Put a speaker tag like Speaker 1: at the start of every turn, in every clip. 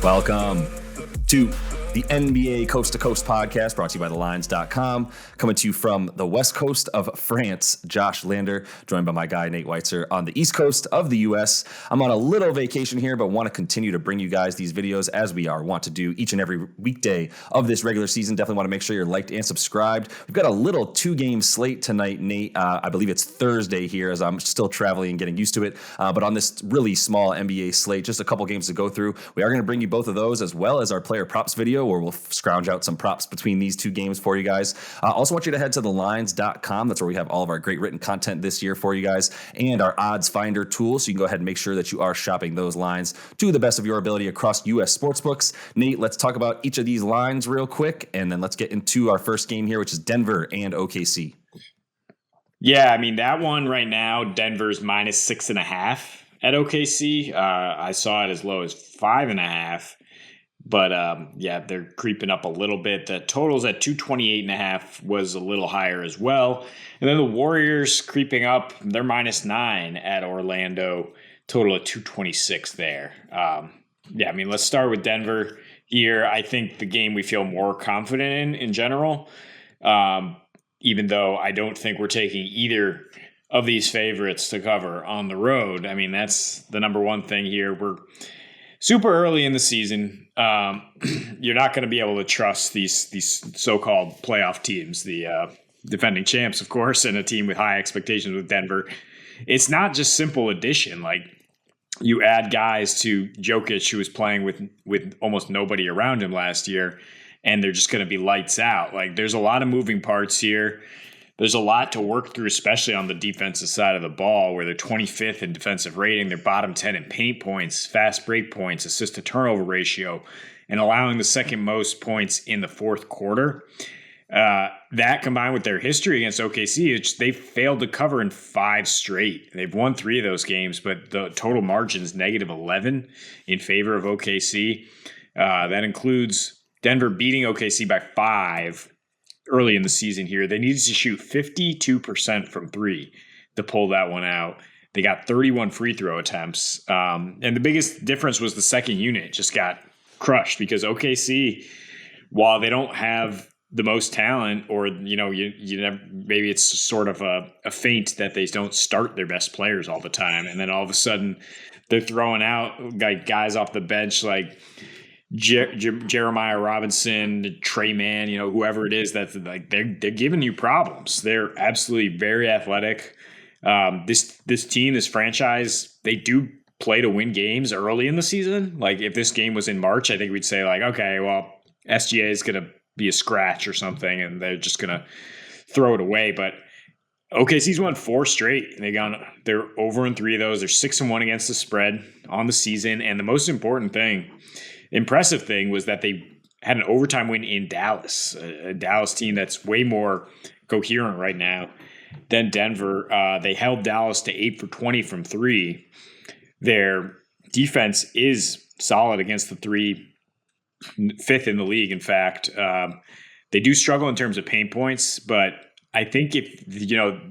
Speaker 1: Welcome to the NBA Coast to Coast podcast brought to you by thelines.com. Coming to you from the west coast of France, Josh Lander, joined by my guy, Nate Weitzer, on the east coast of the U.S. I'm on a little vacation here, but want to continue to bring you guys these videos as we want to do each and every weekday of this regular season. Definitely want to make sure you're liked and subscribed. We've got a little two-game slate tonight, Nate. I believe it's Thursday here as I'm still traveling and getting used to it. But on this really small NBA slate, just a couple games to go through. We are going to bring you both of those as well as our player props video, where we'll scrounge out some props between these two games for you guys. Also want you to head to thelines.com. That's where we have all of our great written content this year for you guys, and our odds finder tool, so you can go ahead and make sure that you are shopping those lines to the best of your ability across U.S. sportsbooks. Nate, let's talk about each of these lines real quick, and then let's get into our first game here, which is Denver and OKC.
Speaker 2: Yeah, I mean, that one right now, Denver's minus 6.5 at OKC. I saw it as low as 5.5. But, yeah, they're creeping up a little bit. The totals at 228.5 was a little higher as well. And then the Warriors creeping up. They're minus 9 at Orlando. Total of 226 there. Yeah, I mean, let's start with Denver here. I think the game we feel more confident in general. Even though I don't think we're taking either of these favorites to cover on the road. I mean, that's the number one thing here. We're super early in the season. You're not going to be able to trust these so-called playoff teams, the defending champs, of course, and a team with high expectations with Denver. It's not just simple addition. Like, you add guys to Jokic, who was playing with almost nobody around him last year, and they're just going to be lights out. Like, there's a lot of moving parts here. There's a lot to work through, especially on the defensive side of the ball, where they're 25th in defensive rating. They're bottom 10 in paint points, fast break points, assist to turnover ratio, and allowing the second most points in the fourth quarter. That combined with their history against OKC, which they failed to cover in 5 straight. They've won 3 of those games, but the total margin is negative 11 in favor of OKC. That includes Denver beating OKC by 5 early in the season here. They needed to shoot 52% from 3 to pull that one out. They got 31 free throw attempts. And the biggest difference was the second unit just got crushed because OKC, while they don't have the most talent, or, you know, maybe it's sort of a feint that they don't start their best players all the time. And then all of a sudden they're throwing out like guys off the bench like Jeremiah Robinson, Trey Mann, you know, whoever it is, that's like they're giving you problems. They're absolutely very athletic. This team, this franchise, they do play to win games early in the season. Like, if this game was in March, I think we'd say like, okay, well, SGA is going to be a scratch or something, and they're just going to throw it away. But OKC's won 4 straight. They're over in 3 of those. They're 6-1 against the spread on the season. And the most impressive thing was that they had an overtime win in Dallas, a Dallas team that's way more coherent right now than Denver. They held Dallas to 8 for 20 from 3. Their defense is solid against the 3, 5th in the league. In fact, they do struggle in terms of paint points, but I think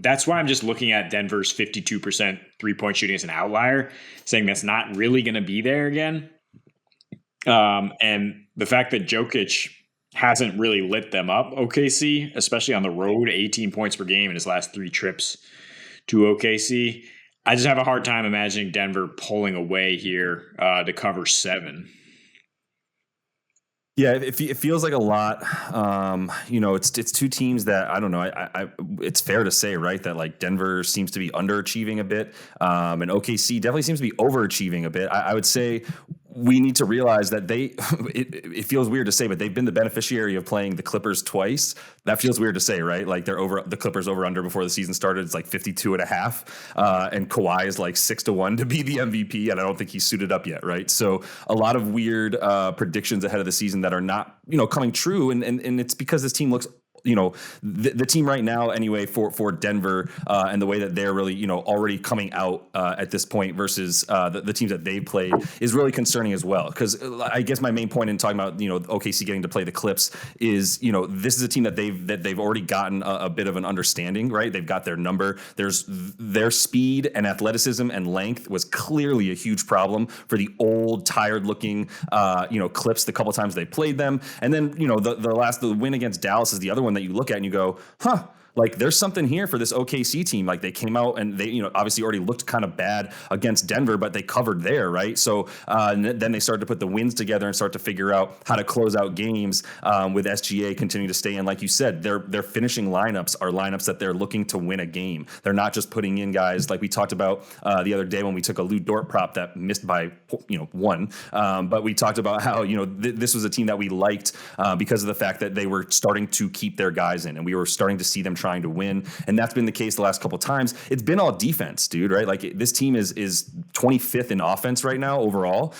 Speaker 2: that's why I'm just looking at Denver's 52% 3-point shooting as an outlier, saying that's not really going to be there again. And the fact that Jokic hasn't really lit them up, OKC, especially on the road, 18 points per game in his last 3 trips to OKC. I just have a hard time imagining Denver pulling away here to cover 7.
Speaker 1: Yeah, it feels like a lot. It's two teams that I don't know. It's fair to say, right, that like Denver seems to be underachieving a bit, and OKC definitely seems to be overachieving a bit. I would say we need to realize that it feels weird to say, but they've been the beneficiary of playing the Clippers twice. That feels weird to say, right? Like, the Clippers over under before the season started, it's like 52.5. And Kawhi is like 6-1 to be the MVP. And I don't think he's suited up yet. Right. So a lot of weird predictions ahead of the season that are not, coming true. And it's because this team looks the team right now anyway for Denver and the way that they're really, already coming out at this point versus the teams that they've played is really concerning as well. Because I guess my main point in talking about, OKC getting to play the Clips is, this is a team that they've already gotten a bit of an understanding, right? They've got their number. There's their speed and athleticism and length was clearly a huge problem for the old, tired looking, Clips the couple times they played them. And then, the win against Dallas is the other one that you look at and you go, like there's something here for this OKC team. Like they came out and they, obviously already looked kind of bad against Denver, but they covered there, right? So then they started to put the wins together and start to figure out how to close out games with SGA continuing to stay in. Like you said, their finishing lineups are lineups that they're looking to win a game. They're not just putting in guys like we talked about the other day when we took a Lou Dort prop that missed by one. But we talked about how this was a team that we liked because of the fact that they were starting to keep their guys in, and we were starting to see them trying to win. And that's been the case the last couple of times. It's been all defense, dude, right? Like this team is 25th in offense right now overall.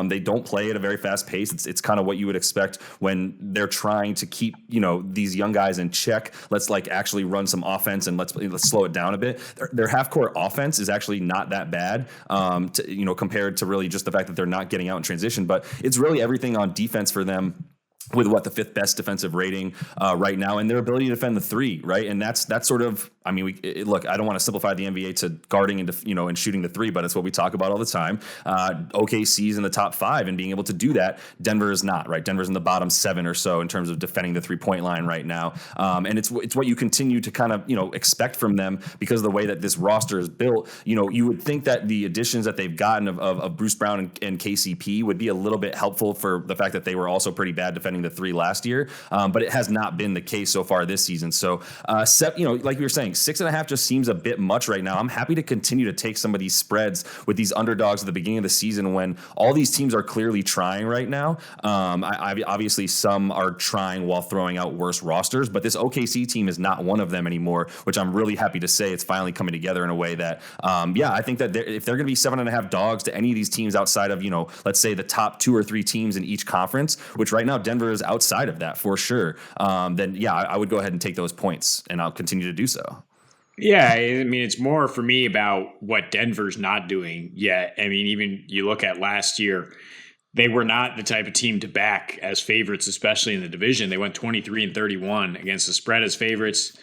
Speaker 1: They don't play at a very fast pace. It's kind of what you would expect when they're trying to keep, these young guys in check. Let's like actually run some offense and let's slow it down a bit. Their half court offense is actually not that bad, compared to really just the fact that they're not getting out in transition, but it's really everything on defense for them, with the fifth best defensive rating right now, and their ability to defend the three, right? And that's sort of, look, I don't want to simplify the NBA to guarding and and shooting the three, but it's what we talk about all the time. OKC's in the top 5 and being able to do that. Denver is not, right? Denver's in the bottom 7 or so in terms of defending the 3-point line right now, and it's what you continue to kind of expect from them because of the way that this roster is built. You would think that the additions that they've gotten of Bruce Brown and KCP would be a little bit helpful for the fact that they were also pretty bad defending the 3 last year, but it has not been the case so far this season. So, like we were saying, 6.5 just seems a bit much right now. I'm happy to continue to take some of these spreads with these underdogs at the beginning of the season when all these teams are clearly trying right now. Obviously, some are trying while throwing out worse rosters, but this OKC team is not one of them anymore, which I'm really happy to say it's finally coming together in a way that, I think that if they're going to be 7.5 dogs to any of these teams outside of, let's say the top 2 or 3 teams in each conference, which right now Denver is outside of that for sure, then I would go ahead and take those points, and I'll continue to do so.
Speaker 2: Yeah, it's more for me about what Denver's not doing yet. Even you look at last year, they were not the type of team to back as favorites, especially in the division. They went 23-31 against the spread as favorites.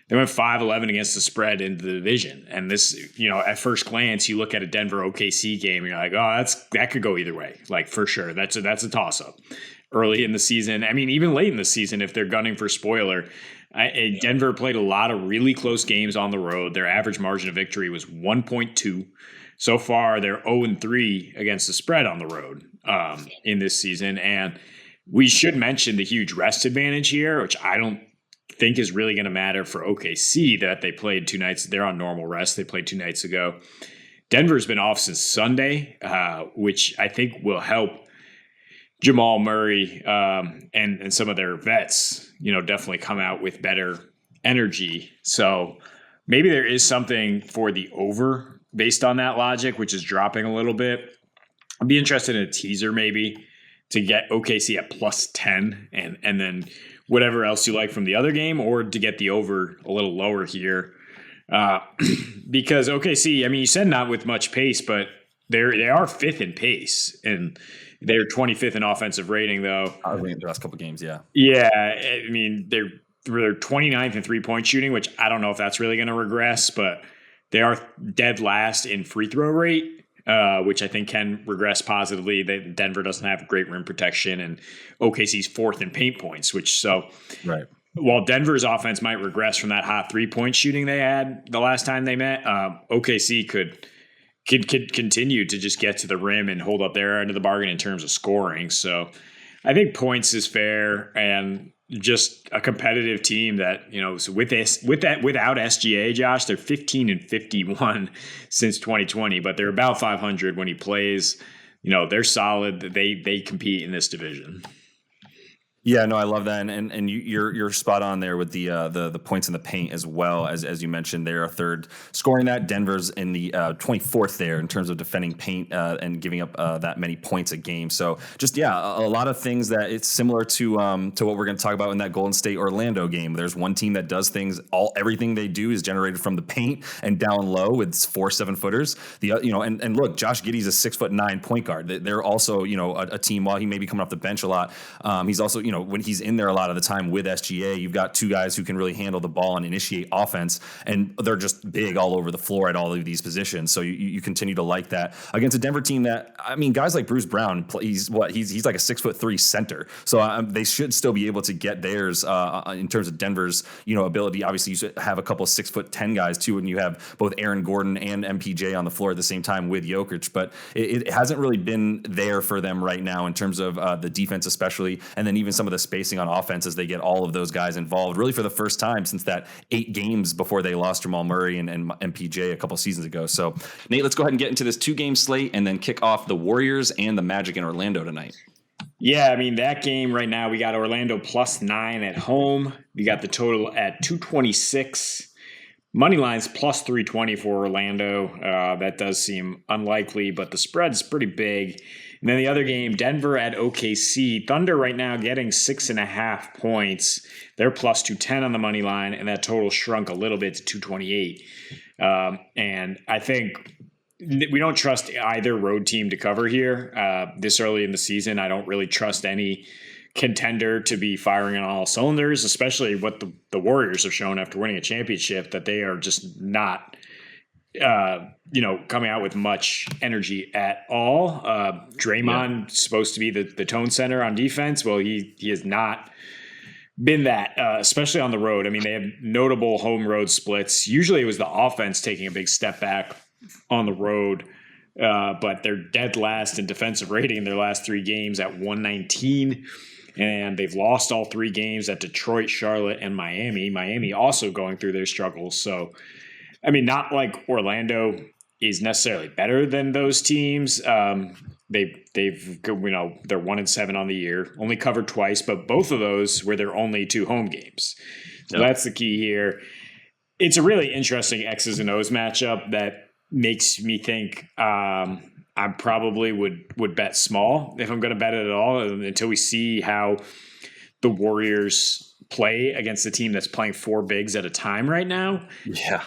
Speaker 2: They went 5-11 against the spread in the division. And this, at first glance, you look at a Denver OKC game and you're like, oh, that could go either way. Like for sure. That's a toss up early in the season. Even late in the season, if they're gunning for spoiler, Denver played a lot of really close games on the road. Their average margin of victory was 1.2. So far, they're 0-3 against the spread on the road in this season. And we should mention the huge rest advantage here, which I don't think is really going to matter for OKC, that they played 2 nights. They're on normal rest. They played 2 nights ago. Denver's been off since Sunday, which I think will help Jamal Murray and some of their vets, definitely come out with better energy. So maybe there is something for the over based on that logic, which is dropping a little bit. I'd be interested in a teaser maybe to get OKC at +10 and then whatever else you like from the other game, or to get the over a little lower here. Because OKC, you said not with much pace, but they are 5th in pace, and they're 25th in offensive rating, though.
Speaker 1: The last couple games, yeah.
Speaker 2: Yeah, they're 29th in 3-point shooting, which I don't know if that's really going to regress, but they are dead last in free throw rate, which I think can regress positively. Denver doesn't have great rim protection, and OKC's 4th in paint points,
Speaker 1: right.
Speaker 2: While Denver's offense might regress from that hot 3-point shooting they had the last time they met, OKC could continue to just get to the rim and hold up their end of the bargain in terms of scoring. So I think points is fair, and just a competitive team that, so without SGA, Josh, they're 15-51 since 2020, but they're about 500 when he plays. They're solid. They compete in this division.
Speaker 1: Yeah, no, I love that, and you're spot on there with the points in the paint as well as you mentioned. They're a third scoring that. Denver's in the 24th there in terms of defending paint and giving up that many points a game. So just a lot of things that it's similar to what we're going to talk about in that Golden State Orlando game. There's one team that does things everything they do is generated from the paint and down low with 4 7-footers. And look, Josh Giddey's a 6'9" point guard. They're also a team while he may be coming off the bench a lot. He's also when he's in there a lot of the time with SGA, you've got two guys who can really handle the ball and initiate offense, and they're just big all over the floor at all of these positions. So you continue to like that against a Denver team that, I mean, guys like Bruce Brown, he's like a 6'3" center. So they should still be able to get theirs in terms of Denver's ability. Obviously, you should have a couple of 6'10" guys too, and you have both Aaron Gordon and MPJ on the floor at the same time with Jokic. But it hasn't really been there for them right now in terms of the defense, especially, and then even some of the spacing on offense as they get all of those guys involved, really for the first time since that 8 games before they lost Jamal Murray and MPJ a couple seasons ago. So, Nate, let's go ahead and get into this 2-game slate and then kick off the Warriors and the Magic in Orlando tonight.
Speaker 2: Yeah, I mean, that game right now, we got Orlando +9 at home. We got the total at 226. Money line's +320 for Orlando. That does seem unlikely, but the spread's pretty big. And then the other game, Denver at OKC. Thunder right now getting 6.5 points. They're +210 on the money line, and that total shrunk a little bit to 228. And I think we don't trust either road team to cover here. This early in the season, I don't really trust any contender to be firing on all cylinders, especially what the Warriors have shown after winning a championship, that they are just not coming out with much energy at all. Draymond's supposed to be the tone center on defense. Well, he has not been that, especially on the road. I mean, they have notable home road splits. Usually it was the offense taking a big step back on the road, but they're dead last in defensive rating in their last 3 games at 119. And they've lost all 3 games at Detroit, Charlotte, and Miami. Miami also going through their struggles. So, I mean, not like Orlando is necessarily better than those teams. They're 1-7 on the year, only covered twice, but both of those were their only 2 home games. So That's the key here. It's a really interesting X's and O's matchup that makes me think I probably would bet small if I'm going to bet it at all until we see how the Warriors play against a team that's playing 4 bigs at a time right now.
Speaker 1: Yeah.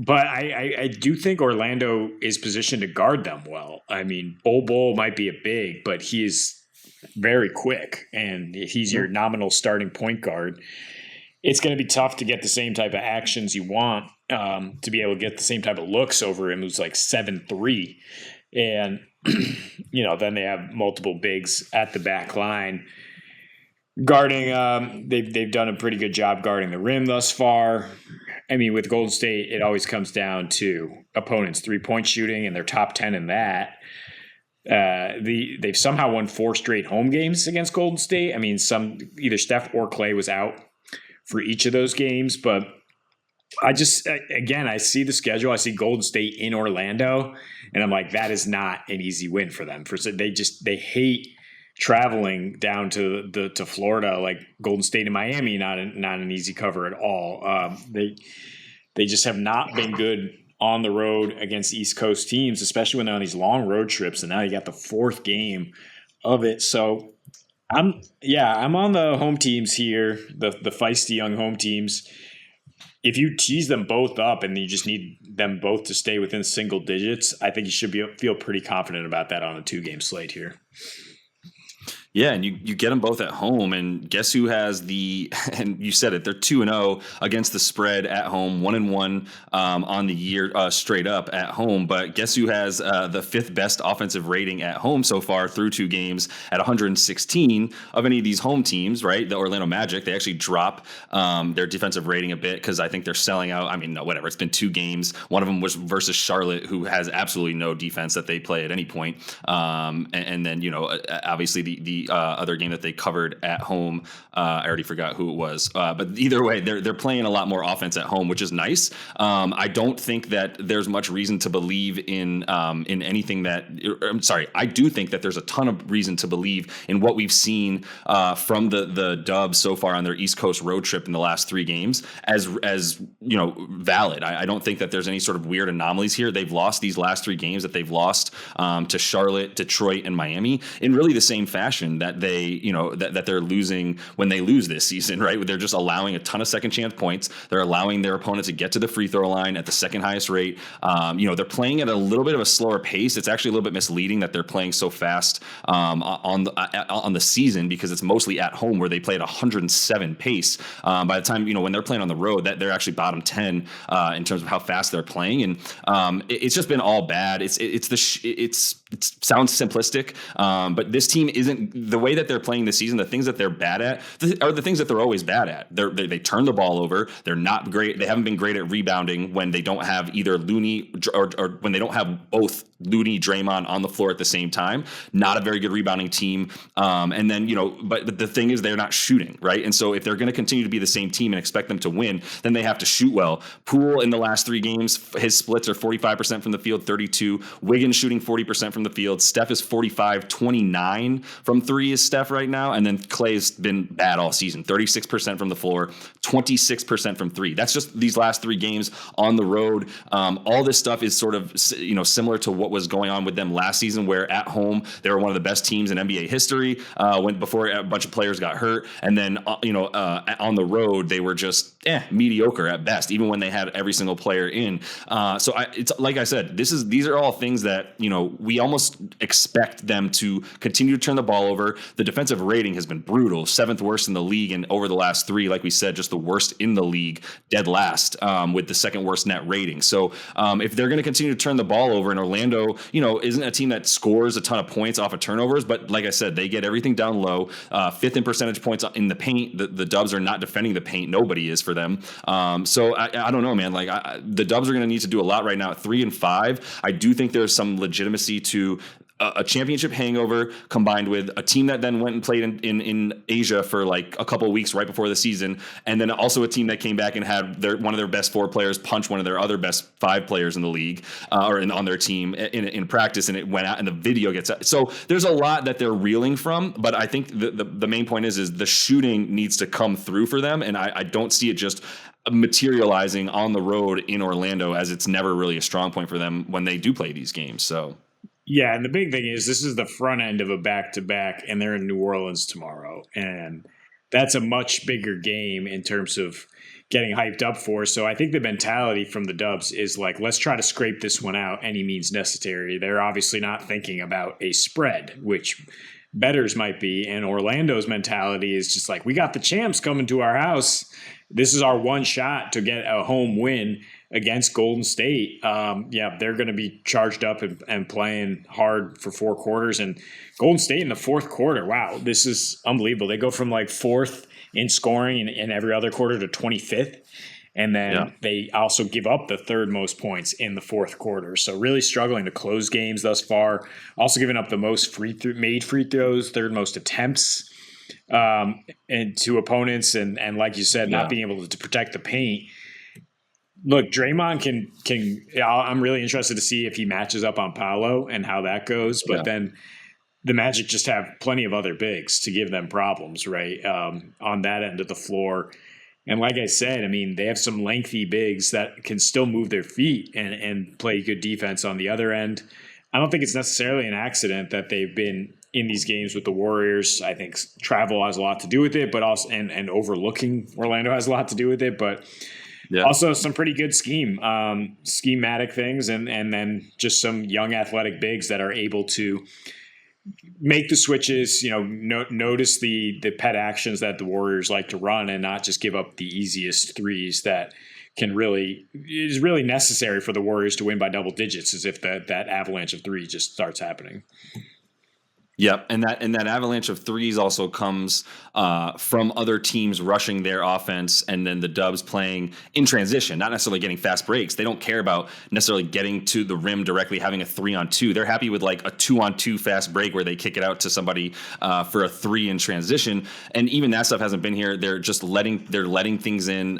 Speaker 2: But I do think Orlando is positioned to guard them well. I mean, Bol might be a big, but he is very quick, and he's your nominal starting point guard. It's going to be tough to get the same type of actions you want, to be able to get the same type of looks over him who's like 7'3". And, then they have multiple bigs at the back line. Guarding, they've done a pretty good job guarding the rim thus far. I mean, with Golden State, it always comes down to opponents' 3-point shooting, and they're top 10 in that. They've somehow won 4 straight home games against Golden State. I mean, either Steph or Clay was out for each of those games, but I see the schedule. I see Golden State in Orlando, and I'm like, that is not an easy win for them. They hate traveling down to Florida, like Golden State and Miami, not an easy cover at all. They just have not been good on the road against East Coast teams, especially when they're on these long road trips. And now you got the 4th game of it. So I'm on the home teams here, the feisty young home teams. If you tease them both up and you just need them both to stay within single digits, I think you should feel pretty confident about that on a 2-game slate here.
Speaker 1: Yeah, and you get them both at home, and guess who has and you said it, they're 2-0 against the spread at home, 1-1 on the year straight up at home. But guess who has the 5th best offensive rating at home so far through 2 games at 116 of any of these home teams, right? The Orlando Magic, they actually drop their defensive rating a bit because I think they're selling out. I mean, no, whatever. It's been 2 games. One of them was versus Charlotte, who has absolutely no defense that they play at any point. And then, obviously the the other game that they covered at home. I already forgot who it was, but either way, they're playing a lot more offense at home, which is nice. I don't think that there's much reason to believe in anything that. I'm sorry, I do think that there's a ton of reason to believe in what we've seen from the Dubs so far on their East Coast road trip in the last 3 games as valid. I don't think that there's any sort of weird anomalies here. They've lost these last 3 games that they've lost to Charlotte, Detroit, and Miami in really the same fashion that they that they're losing when they lose this season, right? They're just allowing a ton of second chance points. They're allowing their opponent to get to the free throw line at the second highest rate. They're playing at a little bit of a slower pace. It's actually a little bit misleading that they're playing so fast on the season because it's mostly at home where they play at 107 pace. By the time when they're playing on the road, that they're actually bottom 10 in terms of how fast they're playing, and it's just been all bad. It sounds simplistic, but this team isn't the way that they're playing this season. The things that they're bad at are the things that they're always bad at. They turn the ball over. They're not great. They haven't been great at rebounding when they don't have either Looney or when they don't have both Looney, Draymond on the floor at the same time. Not a very good rebounding team. And then but the thing is they're not shooting, right? And so if they're going to continue to be the same team and expect them to win, then they have to shoot well. Poole in the last 3 games, his splits are 45% from the field, 32. Wiggins shooting 40% from the field. Steph is 45, 29 from 3 is Steph right now. And then Clay's been bad all season, 36% from the floor, 26% from 3. That's just these last 3 games on the road. All this stuff is sort of, similar to what was going on with them last season, where at home, they were one of the best teams in NBA history before a bunch of players got hurt. And then, on the road, they were just mediocre at best, even when they had every single player in. It's like I said, these are all things that, we almost expect them to continue to turn the ball over. The defensive rating has been brutal, 7th worst in the league. And over the last 3, like we said, just the worst in the league, dead last, with the 2nd worst net rating. So if they're going to continue to turn the ball over, and Orlando, isn't a team that scores a ton of points off of turnovers, but like I said, they get everything down low, 5th in percentage points in the paint. The Dubs are not defending the paint. Nobody is for them. So I don't know, man. The Dubs are going to need to do a lot right now at 3 and 5. I do think there's some legitimacy to a championship hangover combined with a team that then went and played in Asia for like a couple of weeks right before the season. And then also a team that came back and had one of their best 4 players punch one of their other best 5 players in the league on their team in practice. And it went out and the video gets out. So there's a lot that they're reeling from. But I think the main point is the shooting needs to come through for them. And I don't see it just materializing on the road in Orlando, as it's never really a strong point for them when they do play these games. So.
Speaker 2: Yeah, and the big thing is this is the front end of a back-to-back, and they're in New Orleans tomorrow. And that's a much bigger game in terms of getting hyped up for. So I think the mentality from the Dubs is like, let's try to scrape this one out any means necessary. They're obviously not thinking about a spread, which bettors might be. And Orlando's mentality is just like, we got the champs coming to our house. This is our one shot to get a home win against Golden State. They're going to be charged up and playing hard for 4 quarters. And Golden State in the 4th quarter, wow, this is unbelievable. They go from like 4th in scoring in every other quarter to 25th. And then they also give up the 3rd most points in the 4th quarter. So really struggling to close games thus far. Also giving up the most made free throws, 3rd most attempts and to opponents. And like you said, not being able to protect the paint. Look, Draymond can. I'm really interested to see if he matches up on Paolo and how that goes. But then the Magic just have plenty of other bigs to give them problems, right, on that end of the floor. And like I said, I mean, they have some lengthy bigs that can still move their feet and play good defense on the other end. I don't think it's necessarily an accident that they've been in these games with the Warriors. I think travel has a lot to do with it, but also and overlooking Orlando has a lot to do with it. But also some pretty good schematic things, and then just some young athletic bigs that are able to make the switches, notice the pet actions that the Warriors like to run and not just give up the easiest threes that is really necessary for the Warriors to win by double digits, as if that avalanche of 3 just starts happening.
Speaker 1: Yep, and that avalanche of threes also comes from other teams rushing their offense, and then the Dubs playing in transition, not necessarily getting fast breaks. They don't care about necessarily getting to the rim directly, having a 3-on-2. They're happy with like a 2-on-2 fast break where they kick it out to somebody for a 3 in transition. And even that stuff hasn't been here. They're just letting things in.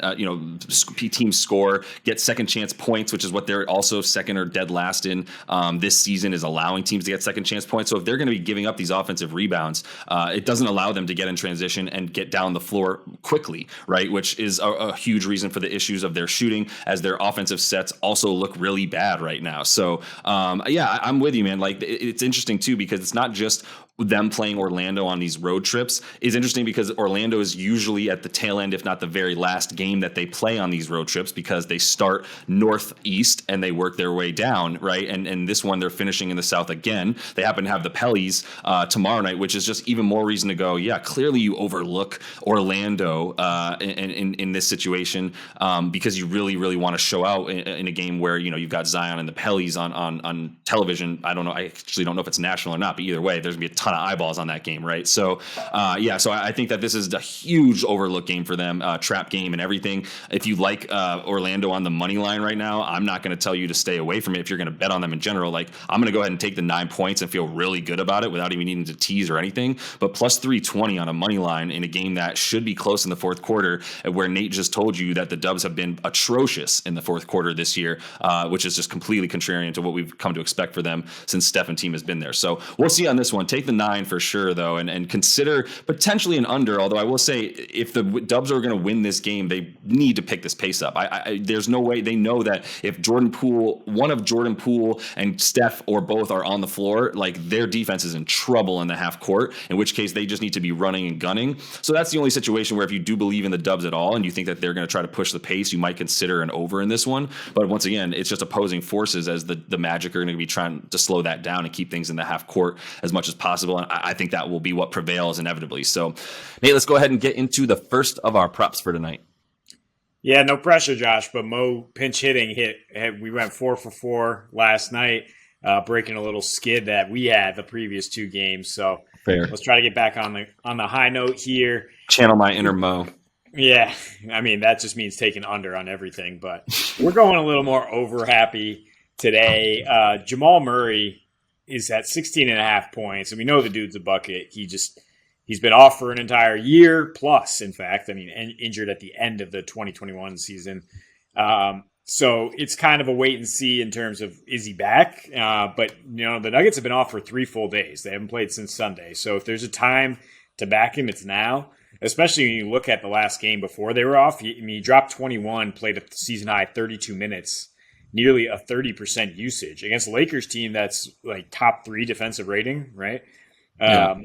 Speaker 1: Teams score, get second chance points, which is what they're also second or dead last in this season, is allowing teams to get second chance points. So if they're going to be giving up these offensive rebounds, it doesn't allow them to get in transition and get down the floor quickly, right? Which is a huge reason for the issues of their shooting, as their offensive sets also look really bad right now. So I'm with you, man. Like, it's interesting too, because it's not just them playing Orlando on these road trips. Is interesting because Orlando is usually at the tail end, if not the very last game that they play on these road trips, because they start northeast and they work their way down, right? And this one, they're finishing in the south again. They happen to have the Pellies tomorrow night, which is just even more reason to go, yeah, clearly you overlook Orlando in this situation because you really, really want to show out in a game where, you've got Zion and the Pellies on television. I don't know. I actually don't know if it's national or not, but either way, there's going to be a ton of eyeballs on that game, right? So, so I think that this is a huge overlook game for them, trap game and everything. If you like Orlando on the money line right now, I'm not going to tell you to stay away from it. If you're going to bet on them in general, like, I'm going to go ahead and take the 9 points and feel really good about it without even needing to tease or anything. But plus 320 on a money line in a game that should be close in the fourth quarter, where Nate just told you that the Dubs have been atrocious in the fourth quarter this year, which is just completely contrarian to what we've come to expect for them since Steph and team has been there. So we'll see on this one. Take the 9 for sure, though, and consider potentially an under. Although I will say, if the Dubs are going to win this game, they need to pick this pace up. There's no way. They know that if one of Jordan Poole and Steph or both are on the floor, like, their defense is in trouble in the half court, in which case they just need to be running and gunning. So that's the only situation where, if you do believe in the Dubs at all and you think that they're going to try to push the pace, you might consider an over in this one. But once again, it's just opposing forces, as the Magic are going to be trying to slow that down and keep things in the half court as much as possible. And I think that will be what prevails inevitably. So, Nate, let's go ahead and get into the first of our props for tonight.
Speaker 2: Yeah, no pressure, Josh, but Mo pinch hitting hit. We went 4 for 4 last night, breaking a little skid that we had the previous 2 games. So
Speaker 1: fair.
Speaker 2: Let's try to get back on the high note here.
Speaker 1: Channel my inner Mo.
Speaker 2: Yeah, I mean, that just means taking under on everything, but we're going a little more over happy today. Jamal Murray is at 16.5 points, and we know the dude's a bucket. He's been off for an entire year plus, in fact. I mean, injured at the end of the 2021 season. So it's kind of a wait and see in terms of, is he back? But, the Nuggets have been off for 3 full days. They haven't played since Sunday. So if there's a time to back him, it's now, especially when you look at the last game before they were off. He dropped 21, played a season high 32 minutes. Nearly a 30% usage against the Lakers team that's like top 3 defensive rating, right? Yeah.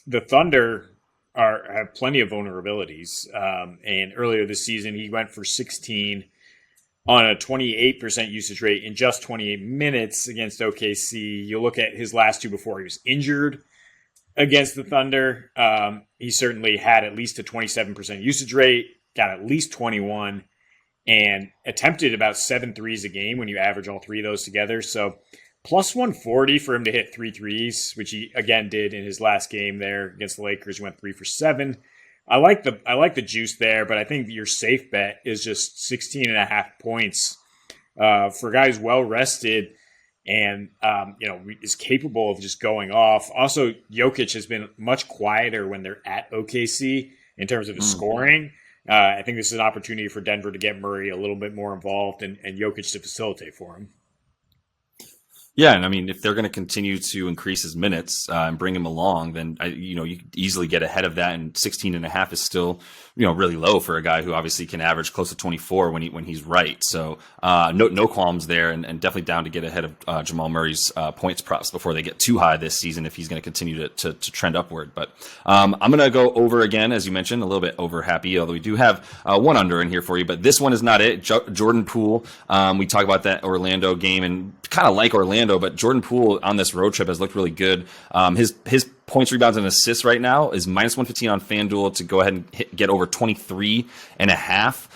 Speaker 2: The Thunder have plenty of vulnerabilities. And earlier this season, he went for 16 on a 28% usage rate in just 28 minutes against OKC. You look at his last 2 before he was injured against the Thunder. He certainly had at least a 27% usage rate, got at least 21, and attempted about 7 threes a game when you average all 3 of those together. So plus 140 for him to hit 3 threes, which he again did in his last game there against the Lakers. He went 3 for 7. I like the juice there, but I think your safe bet is just 16.5 points for a guy who's well rested and is capable of just going off. Also, Jokic has been much quieter when they're at OKC in terms of his scoring. I think this is an opportunity for Denver to get Murray a little bit more involved and Jokic to facilitate for him.
Speaker 1: Yeah, and I mean, if they're going to continue to increase his minutes and bring him along, then you easily get ahead of that. And 16.5 is still really low for a guy who obviously can average close to 24 when he's right. So no qualms there, and definitely down to get ahead of Jamal Murray's points props before they get too high this season if he's going to continue to trend upward. But I'm going to go over again, as you mentioned, a little bit over happy, although we do have one under in here for you. But this one is not it. Jordan Poole. We talk about that Orlando game and kind of like Orlando, but Jordan Poole on this road trip has looked really good. His points, rebounds, and assists right now is minus 115 on FanDuel to go ahead and get over 23.5.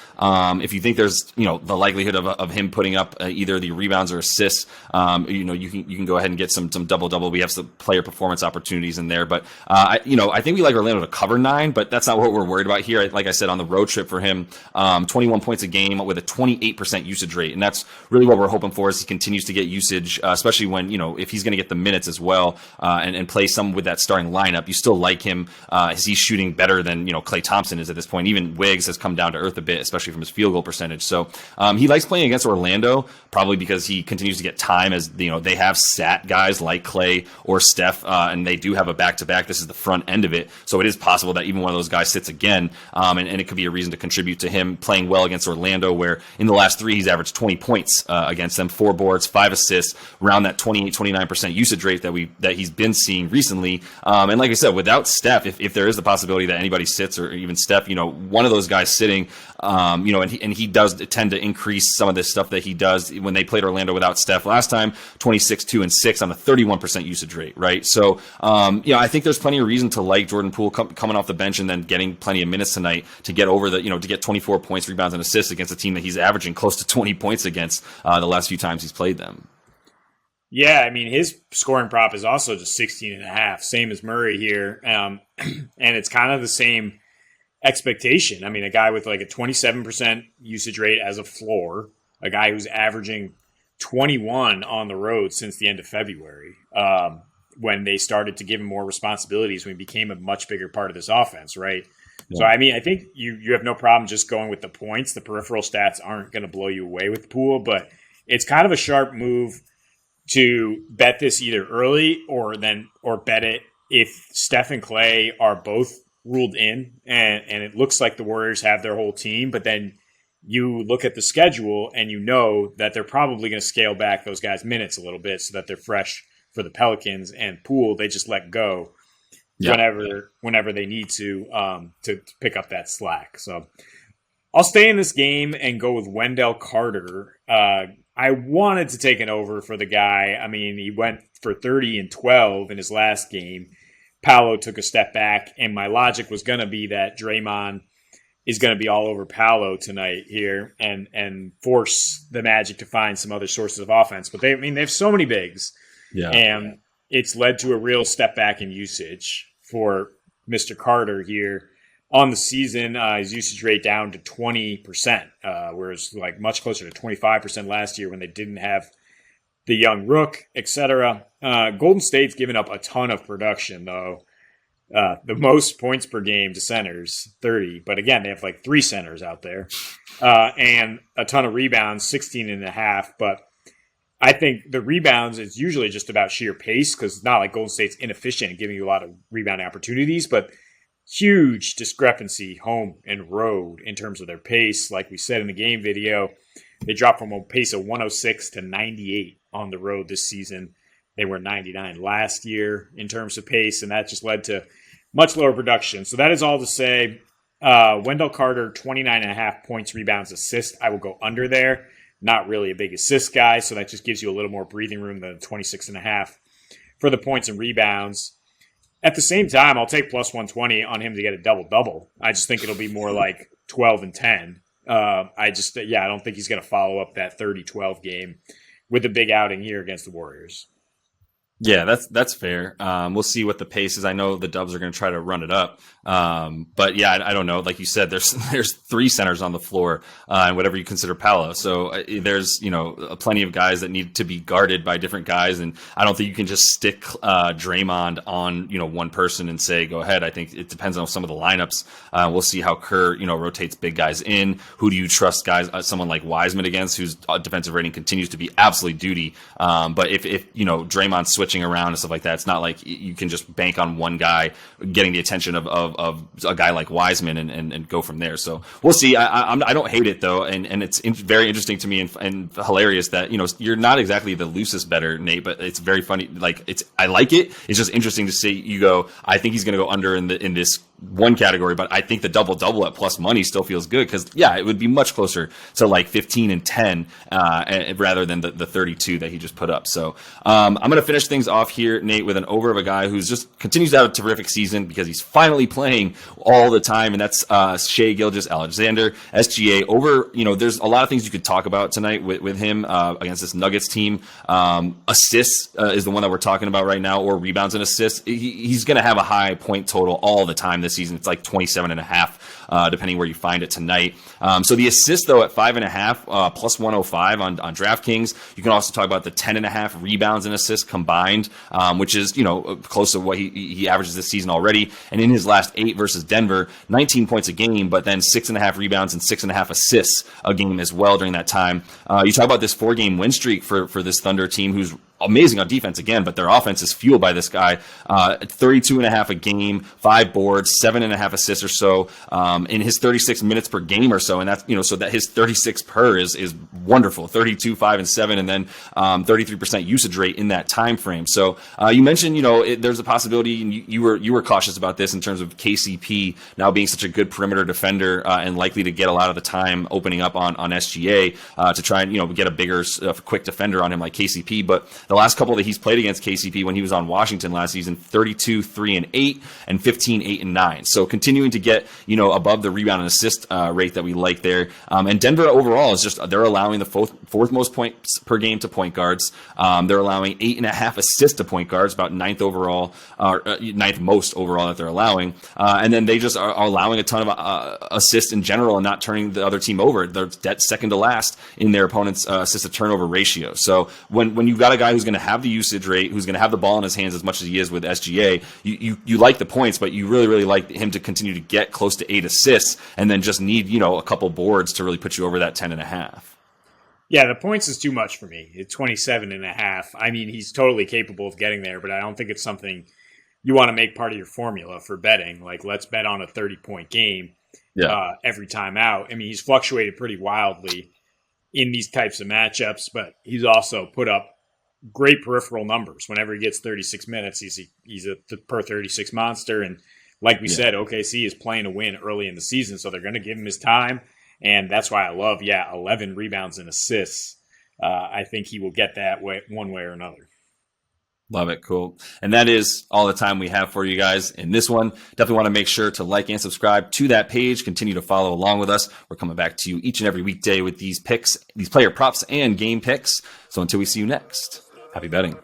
Speaker 1: If you think there's, the likelihood of him putting up either the rebounds or assists, you can go ahead and get some double-double. We have some player performance opportunities in there. But, I think we like Orlando to cover 9, but that's not what we're worried about here. Like I said, on the road trip for him, 21 points a game with a 28% usage rate. And that's really what we're hoping for as he continues to get usage, especially when, if he's going to get the minutes as well and play some with that starting lineup. You still like him as he's shooting better than, Klay Thompson is at this point. Even Wiggs has come down to earth a bit, especially from his field goal percentage. So he likes playing against Orlando, probably because he continues to get time as, they have sat guys like Klay or Steph, and they do have a back-to-back. This is the front end of it. So it is possible that even one of those guys sits again, and it could be a reason to contribute to him playing well against Orlando, where in the last 3, he's averaged 20 points against them, 4 boards, 5 assists, around that 28-29% usage rate that he's been seeing recently. And like I said, without Steph, if there is the possibility that anybody sits, or even Steph, one of those guys sitting, and he does tend to increase some of this stuff that he does when they played Orlando without Steph last time, 26, 2, and 6 on a 31% usage rate, right? So, I think there's plenty of reason to like Jordan Poole coming off the bench and then getting plenty of minutes tonight to get over to get 24 points, rebounds, and assists against a team that he's averaging close to 20 points against the last few times he's played them.
Speaker 2: Yeah, I mean, his scoring prop is also just 16.5, same as Murray here. And it's kind of the same expectation. I mean, a guy with like a 27% usage rate as a floor, a guy who's averaging 21 on the road since the end of February, when they started to give him more responsibilities, when he became a much bigger part of this offense, right? Yeah. So, I mean, I think you have no problem just going with the points. The peripheral stats aren't going to blow you away with the Poole, but it's kind of a sharp move to bet this either early or bet it if Steph and Klay are both ruled in, and it looks like the Warriors have their whole team, but then you look at the schedule and you know that they're probably going to scale back those guys' minutes a little bit so that they're fresh for the Pelicans, and Poole they just let go whenever they need to pick up that slack. So I'll stay in this game and go with Wendell Carter. I wanted to take an over for the guy. I mean, he went for 30 and 12 in his last game. Paolo took a step back, and my logic was going to be that Draymond is going to be all over Paolo tonight here and force the Magic to find some other sources of offense. But they have so many bigs, and it's led to a real step back in usage for Mr. Carter here. On the season, his usage rate down to 20%, whereas like much closer to 25% last year when they didn't have the young Rook, etc. Golden State's given up a ton of production, though. The most points per game to centers, 30. But again, they have like 3 centers out there. And a ton of rebounds, 16.5. But I think the rebounds is usually just about sheer pace, because it's not like Golden State's inefficient in giving you a lot of rebounding opportunities, but huge discrepancy home and road in terms of their pace. Like we said in the game video, they dropped from a pace of 106 to 98 on the road this season. They were 99 last year in terms of pace, and that just led to much lower production. So that is all to say, Wendell Carter, 29.5 points, rebounds, assists. I will go under there. Not really a big assist guy, so that just gives you a little more breathing room than 26.5 for the points and rebounds. At the same time, I'll take plus 120 on him to get a double-double. I just think it'll be more like 12 and 10. I don't think he's going to follow up that 30-12 game with a big outing here against the Warriors.
Speaker 1: Yeah, that's fair. We'll see what the pace is. I know the Dubs are going to try to run it up. But yeah, I don't know. Like you said, there's 3 centers on the floor, and whatever you consider Paolo. So there's, plenty of guys that need to be guarded by different guys. And I don't think you can just stick Draymond on, one person and say, go ahead. I think it depends on some of the lineups. We'll see how Kerr, rotates big guys in. Who do you trust guys, someone like Wiseman against, whose defensive rating continues to be absolutely duty. But if Draymond's switching around and stuff like that, it's not like you can just bank on one guy getting the attention of a guy like Wiseman and go from there. So we'll see. I don't hate it though, and it's very interesting to me and hilarious that you're not exactly the loosest better, Nate, but it's very funny. Like I like it. It's just interesting to see you go. I think he's going to go under in this one category, but I think the double-double at plus money still feels good because, yeah, it would be much closer to like 15 and 10 rather than the 32 that he just put up. So I'm going to finish things off here, Nate, with an over of a guy who's just continues to have a terrific season because he's finally playing all the time, and that's Shai Gilgeous-Alexander, SGA. Over, there's a lot of things you could talk about tonight with him against this Nuggets team. Assists is the one that we're talking about right now, or rebounds and assists. He's going to have a high point total all the time this season. It's like 27.5, depending where you find it tonight. So the assist, though, at 5.5, plus 105 on DraftKings. You can also talk about the 10.5 rebounds and assists combined, which is, close to what he averages this season already. And in his last 8 versus Denver, 19 points a game, but then 6.5 rebounds and 6.5 assists a game as well during that time. You talk about this 4-game win streak for this Thunder team, who's amazing on defense again, but their offense is fueled by this guy. 32.5 a game, 5 boards, 7.5 assists or so in his 36 minutes per game or so, and that's so that his 36 per is wonderful. 32, 5, and 7, and then 33% usage rate in that time frame. So you mentioned there's a possibility, and you were cautious about this in terms of KCP now being such a good perimeter defender and likely to get a lot of the time opening up on SGA to try and get a bigger quick defender on him like KCP, but the last couple that he's played against KCP when he was on Washington last season, 32, 3, and 8, and 15, 8, and 9. So continuing to get, above the rebound and assist rate that we like there. And Denver overall is they're allowing the fourth most points per game to point guards. They're allowing 8.5 assists to point guards, about ninth most overall that they're allowing. And then they just are allowing a ton of assists in general and not turning the other team over. They're second to last in their opponent's assist to turnover ratio. So when you've got a guy who's going to have the usage rate, who's going to have the ball in his hands as much as he is with SGA, you like the points, but you really, really like him to continue to get close to 8 assists and then just need, a couple boards to really put you over that 10.5.
Speaker 2: Yeah, the points is too much for me. It's 27.5. I mean, he's totally capable of getting there, but I don't think it's something you want to make part of your formula for betting. Like, let's bet on a 30-point game every time out. I mean, he's fluctuated pretty wildly in these types of matchups, but he's also put up great peripheral numbers. Whenever he gets 36 minutes, he's a per 36 monster. And like we said, OKC is playing to win early in the season, so they're going to give him his time. And that's why I love, 11 rebounds and assists. I think he will get that one way or another.
Speaker 1: Love it. Cool. And that is all the time we have for you guys in this one. Definitely want to make sure to like and subscribe to that page. Continue to follow along with us. We're coming back to you each and every weekday with these picks, these player props and game picks. So until we see you next, happy betting.